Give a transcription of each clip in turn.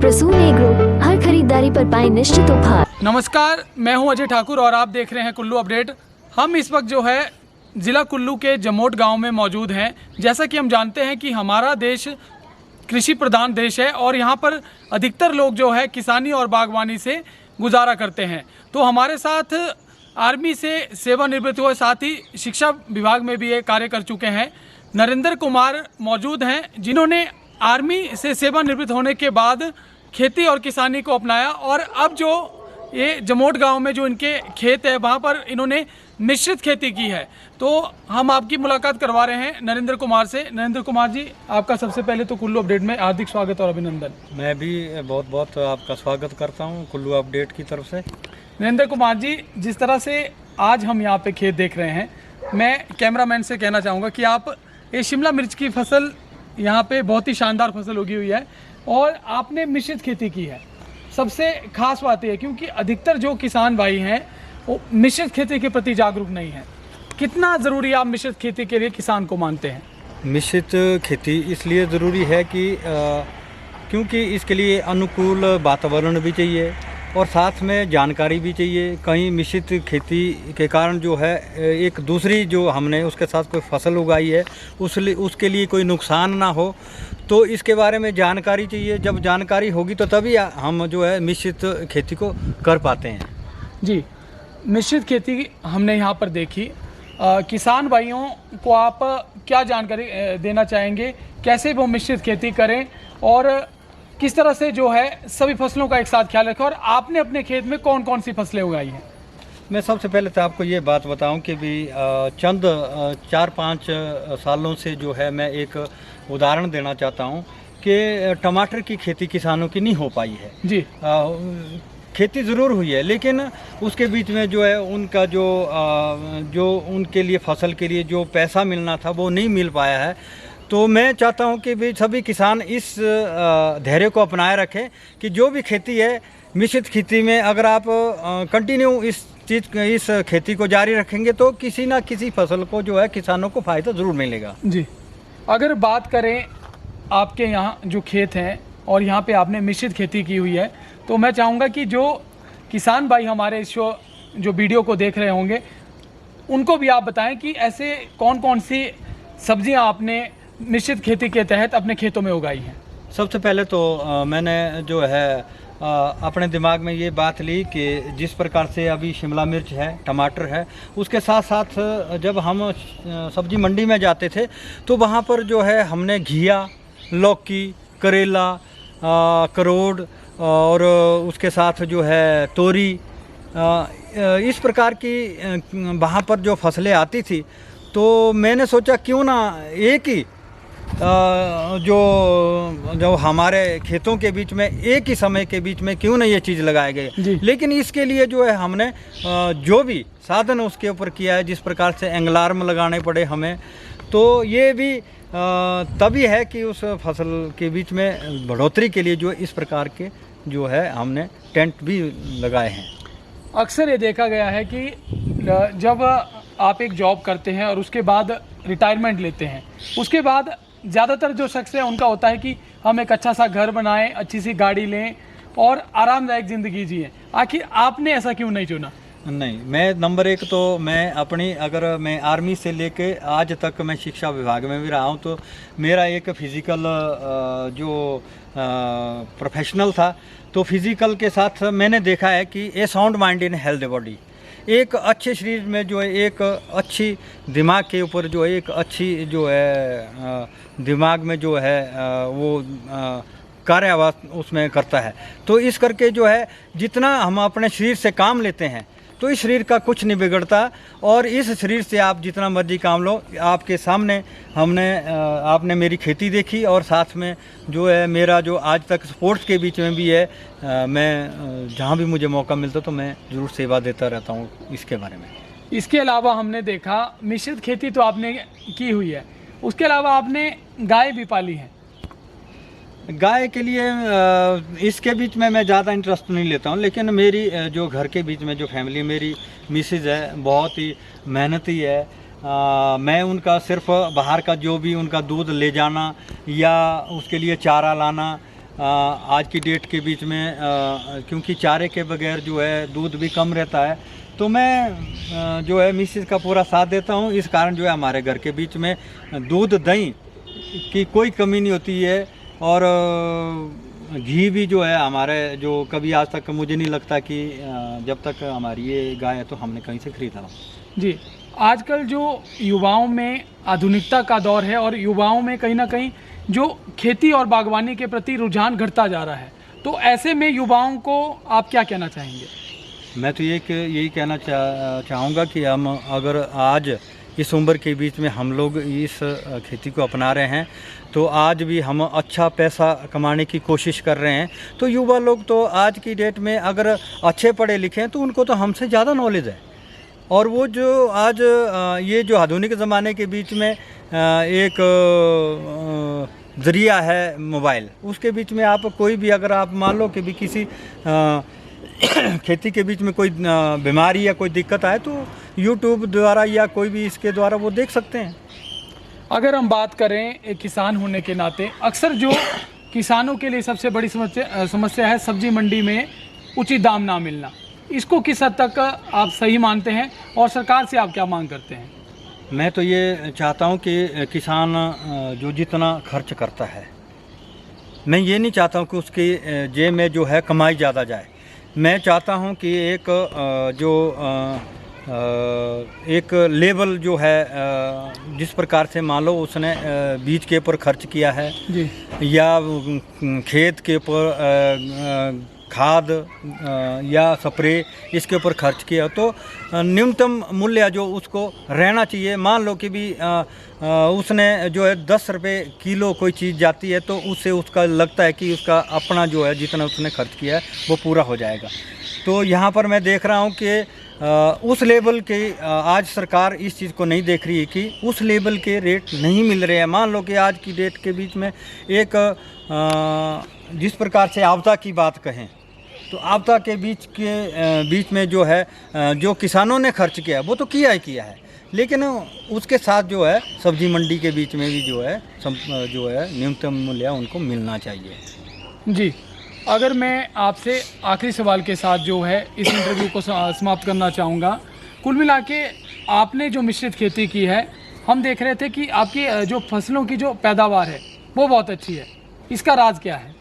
Prasoon agro, हर खरीदारी पर पाए निश्चित उपहार। नमस्कार, मैं हूं अजय ठाकुर और आप देख रहे हैं कुल्लू अपडेट। हम इस वक्त जो है ज़िला कुल्लू के जमोट गांव में मौजूद हैं। जैसा कि हम जानते हैं कि हमारा देश कृषि प्रधान देश है और यहाँ पर अधिकतर लोग जो है किसानी और बागवानी से गुजारा करते हैं। तो हमारे साथ आर्मी से सेवानिवृत्त हुए, साथ ही शिक्षा विभाग में भी ये कार्य कर चुके हैं, नरेंद्र कुमार मौजूद हैं, जिन्होंने आर्मी से सेवानिवृत्त होने के बाद खेती और किसानी को अपनाया और अब जो ये जमोट गांव में जो इनके खेत है वहाँ पर इन्होंने मिश्रित खेती की है। तो हम आपकी मुलाकात करवा रहे हैं नरेंद्र कुमार से। नरेंद्र कुमार जी, आपका सबसे पहले तो कुल्लू अपडेट में हार्दिक स्वागत और अभिनंदन। मैं भी बहुत बहुत आपका स्वागत करता हूं कुल्लू अपडेट की तरफ से। नरेंद्र कुमार जी, जिस तरह से आज हम यहाँ पे खेत देख रहे हैं, मैं कैमरामैन से कहना चाहूँगा कि आप ये शिमला मिर्च की फसल यहाँ पे बहुत ही शानदार फसल उगी हुई है और आपने मिश्रित खेती की है। सबसे खास बात यह क्योंकि अधिकतर जो किसान भाई हैं वो मिश्रित खेती के प्रति जागरूक नहीं है। कितना ज़रूरी आप मिश्रित खेती के लिए किसान को मानते हैं? मिश्रित खेती इसलिए ज़रूरी है कि क्योंकि इसके लिए अनुकूल वातावरण भी चाहिए और साथ में जानकारी भी चाहिए। कहीं मिश्रित खेती के कारण जो है एक दूसरी जो हमने उसके साथ कोई फसल उगाई है उसके लिए कोई नुकसान ना हो, तो इसके बारे में जानकारी चाहिए। जब जानकारी होगी तो तभी हम जो है मिश्रित खेती को कर पाते हैं। जी, मिश्रित खेती हमने यहाँ पर देखी। किसान भाइयों को आप क्या जानकारी देना चाहेंगे, कैसे वो मिश्रित खेती करें और किस तरह से जो है सभी फसलों का एक साथ ख्याल रखें, और आपने अपने खेत में कौन कौन सी फसलें उगाई हैं? मैं सबसे पहले तो आपको ये बात बताऊं कि भी चंद 4-5 सालों से जो है मैं एक उदाहरण देना चाहता हूं कि टमाटर की खेती किसानों की नहीं हो पाई है जी। खेती ज़रूर हुई है, लेकिन उसके बीच में जो है उनका जो उनके लिए फसल के लिए जो पैसा मिलना था वो नहीं मिल पाया है। तो मैं चाहता हूं कि भी सभी किसान इस धैर्य को अपनाए रखें कि जो भी खेती है मिश्रित खेती में अगर आप कंटिन्यू इस खेती को जारी रखेंगे तो किसी ना किसी फसल को जो है किसानों को फ़ायदा ज़रूर मिलेगा। जी, अगर बात करें आपके यहाँ जो खेत हैं और यहाँ पे आपने मिश्रित खेती की हुई है, तो मैं चाहूँगा कि जो किसान भाई हमारे इस जो वीडियो को देख रहे होंगे उनको भी आप बताएं कि ऐसे कौन कौन सी सब्जियाँ आपने मिश्रित खेती के तहत अपने खेतों में उगाई हैं। सबसे पहले तो मैंने जो है अपने दिमाग में ये बात ली कि जिस प्रकार से अभी शिमला मिर्च है, टमाटर है, उसके साथ साथ जब हम सब्जी मंडी में जाते थे तो वहाँ पर जो है हमने घिया, लौकी, करेला, करोड़ और उसके साथ जो है तोरी, इस प्रकार की वहाँ पर जो फसलें आती थी, तो मैंने सोचा क्यों ना एक ही जो हमारे खेतों के बीच में एक ही समय के बीच में क्यों ना ये चीज़ लगाए गए। लेकिन इसके लिए जो है हमने जो भी साधन उसके ऊपर किया है, जिस प्रकार से एंगलार्म लगाने पड़े हमें, तो ये भी तभी है कि उस फसल के बीच में बढ़ोतरी के लिए जो इस प्रकार के जो है हमने टेंट भी लगाए हैं। अक्सर ये देखा गया है कि जब आप एक जॉब करते हैं और उसके बाद रिटायरमेंट लेते हैं, उसके बाद ज़्यादातर जो शख्स है उनका होता है कि हम एक अच्छा सा घर बनाएं, अच्छी सी गाड़ी लें और आरामदायक ज़िंदगी जिएं। आखिर आपने ऐसा क्यों नहीं चुना? नहीं, मैं नंबर एक तो मैं अपनी अगर मैं आर्मी से लेके आज तक मैं शिक्षा विभाग में भी रहा हूँ, तो मेरा एक फिज़िकल जो प्रोफेशनल था, तो फिज़िकल के साथ मैंने देखा है कि a sound mind in health body, एक अच्छे शरीर में जो है एक अच्छी दिमाग के ऊपर जो है एक अच्छी जो है दिमाग में जो है वो कार्य उसमें करता है। तो इस करके जो है जितना हम अपने शरीर से काम लेते हैं तो इस शरीर का कुछ नहीं बिगड़ता और इस शरीर से आप जितना मर्जी काम लो। आपके सामने आपने मेरी खेती देखी और साथ में जो है मेरा जो आज तक स्पोर्ट्स के बीच में भी है, मैं जहाँ भी मुझे मौका मिलता तो मैं ज़रूर सेवा देता रहता हूँ इसके बारे में। इसके अलावा हमने देखा मिश्रित खेती तो आपने की हुई है, उसके अलावा आपने गाय भी पाली है। गाय के लिए इसके बीच में मैं ज़्यादा इंटरेस्ट नहीं लेता हूँ, लेकिन मेरी जो घर के बीच में जो फैमिली मेरी मिसेज है बहुत ही मेहनती है। मैं उनका सिर्फ बाहर का जो भी उनका दूध ले जाना या उसके लिए चारा लाना आज की डेट के बीच में क्योंकि चारे के बगैर जो है दूध भी कम रहता है, तो मैं जो है मिसेस का पूरा साथ देता हूँ। इस कारण जो है हमारे घर के बीच में दूध दही की कोई कमी नहीं होती है। और घी भी जो है हमारे जो कभी आज तक मुझे नहीं लगता कि जब तक हमारी ये गाय है तो हमने कहीं से खरीदा हो। जी, आजकल जो युवाओं में आधुनिकता का दौर है और युवाओं में कहीं ना कहीं जो खेती और बागवानी के प्रति रुझान घटता जा रहा है, तो ऐसे में युवाओं को आप क्या कहना चाहेंगे? मैं तो यही कहना चाहूँगा कि हम अगर आज इस उम्र के बीच में हम लोग इस खेती को अपना रहे हैं, तो आज भी हम अच्छा पैसा कमाने की कोशिश कर रहे हैं। तो युवा लोग तो आज की डेट में अगर अच्छे पढ़े लिखे हैं तो उनको तो हमसे ज़्यादा नॉलेज है। और वो जो आज ये जो आधुनिक ज़माने के बीच में एक ज़रिया है मोबाइल, उसके बीच में आप कोई भी अगर आप मान लो कि भी किसी खेती के बीच में कोई बीमारी या कोई दिक्कत आए तो यूट्यूब द्वारा या कोई भी इसके द्वारा वो देख सकते हैं। अगर हम बात करें एक किसान होने के नाते, अक्सर जो किसानों के लिए सबसे बड़ी समस्या है सब्जी मंडी में उचित दाम ना मिलना। इसको किस हद तक आप सही मानते हैं और सरकार से आप क्या मांग करते हैं? मैं तो ये चाहता हूँ कि किसान जो जितना खर्च करता है, मैं ये नहीं चाहता हूँ कि उसकी जेब में जो है कमाई ज़्यादा जाए। मैं चाहता हूँ कि एक लेवल जो है जिस प्रकार से मान लो उसने बीज के ऊपर खर्च किया है जी, या खेत के ऊपर खाद या स्प्रे इसके ऊपर खर्च किया, तो न्यूनतम मूल्य जो उसको रहना चाहिए। मान लो कि भी उसने जो है 10 रुपये किलो कोई चीज़ जाती है, तो उससे उसका लगता है कि उसका अपना जो है जितना उसने खर्च किया है वो पूरा हो जाएगा। तो यहाँ पर मैं देख रहा हूँ कि उस लेवल के आज सरकार इस चीज़ को नहीं देख रही है कि उस लेवल के रेट नहीं मिल रहे हैं। मान लो कि आज की डेट के बीच में एक जिस प्रकार से आपदा की बात कहें, तो आपदा के बीच में जो है जो किसानों ने खर्च किया है वो तो किया है, लेकिन उसके साथ जो है सब्जी मंडी के बीच में भी जो है न्यूनतम मूल्य उनको मिलना चाहिए। जी, अगर मैं आपसे आखिरी सवाल के साथ जो है इस इंटरव्यू को समाप्त करना चाहूँगा, कुल मिला के आपने जो मिश्रित खेती की है, हम देख रहे थे कि आपकी जो फसलों की जो पैदावार है वो बहुत अच्छी है। इसका राज क्या है?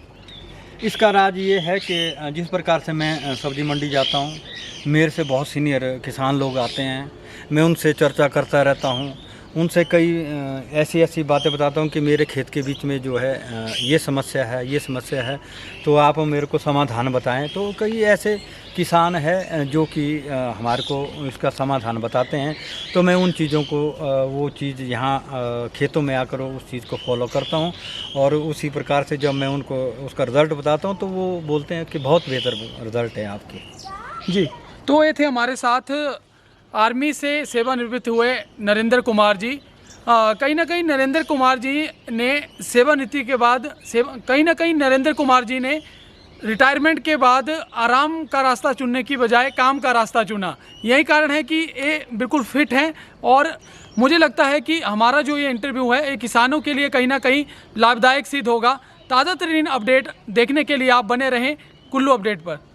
इसका राज ये है कि जिस प्रकार से मैं सब्जी मंडी जाता हूँ, मेरे से बहुत सीनियर किसान लोग आते हैं, मैं उनसे चर्चा करता रहता हूँ, उनसे कई ऐसी बातें बताता हूँ कि मेरे खेत के बीच में जो है ये समस्या है, तो आप मेरे को समाधान बताएं। तो कई ऐसे किसान हैं जो कि हमारे को इसका समाधान बताते हैं, तो मैं उन चीज़ों को वो चीज़ यहाँ खेतों में आकर उस चीज़ को फॉलो करता हूँ, और उसी प्रकार से जब मैं उनको उसका रिज़ल्ट बताता हूँ तो वो बोलते हैं कि बहुत बेहतर रिज़ल्ट है आपके। जी, तो ये थे हमारे साथ आर्मी से सेवानिवृत्त हुए नरेंद्र कुमार जी। कहीं ना कहीं नरेंद्र कुमार जी ने सेवानिवृत्ति के बाद नरेंद्र कुमार जी ने रिटायरमेंट के बाद आराम का रास्ता चुनने की बजाय काम का रास्ता चुना। यही कारण है कि ये बिल्कुल फिट हैं, और मुझे लगता है कि हमारा जो ये इंटरव्यू है ये किसानों के लिए कहीं ना कहीं लाभदायक सिद्ध होगा। ताज़ा तरीन अपडेट देखने के लिए आप बने रहें कुल्लू अपडेट पर।